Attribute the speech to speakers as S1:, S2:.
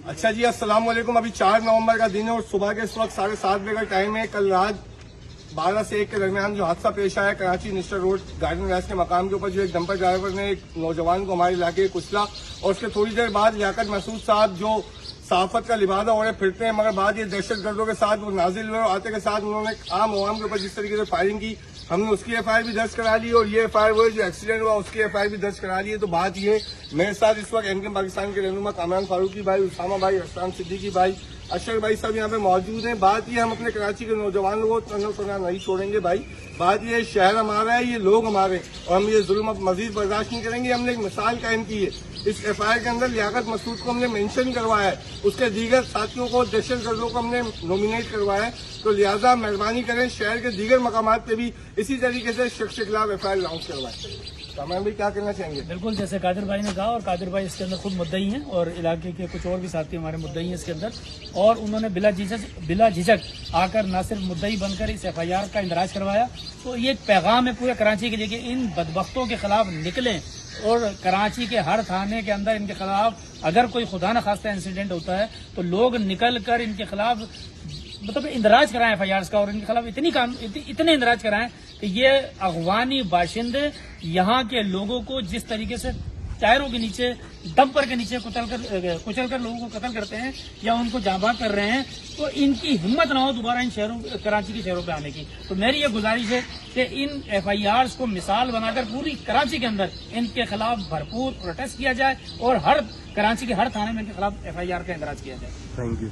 S1: اچھا جی، السلام علیکم۔ ابھی 4 نومبر کا دن ہے اور صبح کے اس وقت 7:30 بجے کا ٹائم ہے۔ کل رات 12 سے 1 کے درمیان جو حادثہ پیش آیا کراچی نسٹر روڈ گارڈن ریس کے مقام کے اوپر، جو ایک ڈمپر ڈرائیور نے ایک نوجوان کو ہمارے علاقے میں کچلا، اور اس کے تھوڑی دیر بعد لیاقت محسود صاحب جو صحافت کا لبادہ اوڑھے پھرتے ہیں، مگر بعد یہ دہشت گردوں کے ساتھ وہ نازل ہوئے اور آتے کے ساتھ انہوں نے عام عوام کے اوپر جس طریقے سے فائرنگ کی، ہم نے اس کی ایف آئی آر بھی درج کرا لی اور یہ ایف آئی آر وہ جو ایکسیڈنٹ ہوا اس کی ایف آئی آر بھی درج کرا لی ہے۔ تو بات یہ میرے ساتھ اس وقت MK پاکستان کے رہنما کامران فاروقی بھائی، اسامہ بھائی، اسلام صدیقی بھائی، اشرف بھائی سب یہاں پہ موجود ہیں۔ بات یہ ہم اپنے کراچی کے نوجوان لوگوں کو تنہا نہیں چھوڑیں گے بھائی۔ بات یہ شہر ہمارا ہے، یہ لوگ ہمارے ہیں اور ہم یہ ظلم اب مزید برداشت نہیں کریں گے۔ ہم نے ایک مثال قائم کی ہے، اس ایف آئی آر کے اندر لیاقت مسعود کو ہم نے مینشن کروایا ہے، اس کے دیگر ساتھیوں کو دہشت گردوں کو ہم نے نومینیٹ کروایا ہے۔ تو لہٰذا مہربانی کریں شہر کے دیگر مقامات پہ بھی اسی طریقے سے شخص کے خلاف ایف آئی آر لانچ کروائیں۔ کامران بھائی کیا کہنا چاہیں گے؟
S2: بالکل جیسے قادر بھائی نے کہا، اور قادر بھائی اس کے اندر خود مدعی ہیں اور علاقے کے کچھ اور بھی ساتھی ہمارے مدعی ہیں اس کے اندر، اور انہوں نے بلا جھجک آ کر نہ صرف مدعی بن کر اس ایف آئی آر کا اندراج کروایا۔ تو یہ ایک پیغام ہے پورے کراچی کے لیے کہ ان بدبختوں کے خلاف نکلیں اور کراچی کے ہر تھانے کے اندر ان کے خلاف اگر کوئی خدا نخواستہ انسیڈنٹ ہوتا ہے تو لوگ نکل کر ان کے خلاف مطلب اندراج کرائیں ایف آئی آرز کا، اور ان کے خلاف اتنے اندراج کرائیں کہ یہ اغوانی باشندے یہاں کے لوگوں کو جس طریقے سے ٹائروں کے نیچے، ڈمپر کے نیچے کچل کر لوگوں کو قتل کرتے ہیں یا ان کو جاں بحق کر رہے ہیں، تو ان کی ہمت نہ ہو دوبارہ ان شہروں کراچی کے شہروں پہ آنے کی۔ تو میری یہ گزارش ہے کہ ان ایف آئی آرز کو مثال بنا کر پوری کراچی کے اندر ان کے خلاف بھرپور پروٹیسٹ کیا جائے اور کراچی کے ہر تھانے میں ان کے خلاف ایف آئی آر کا اندراج کیا جائے۔
S1: Thank you.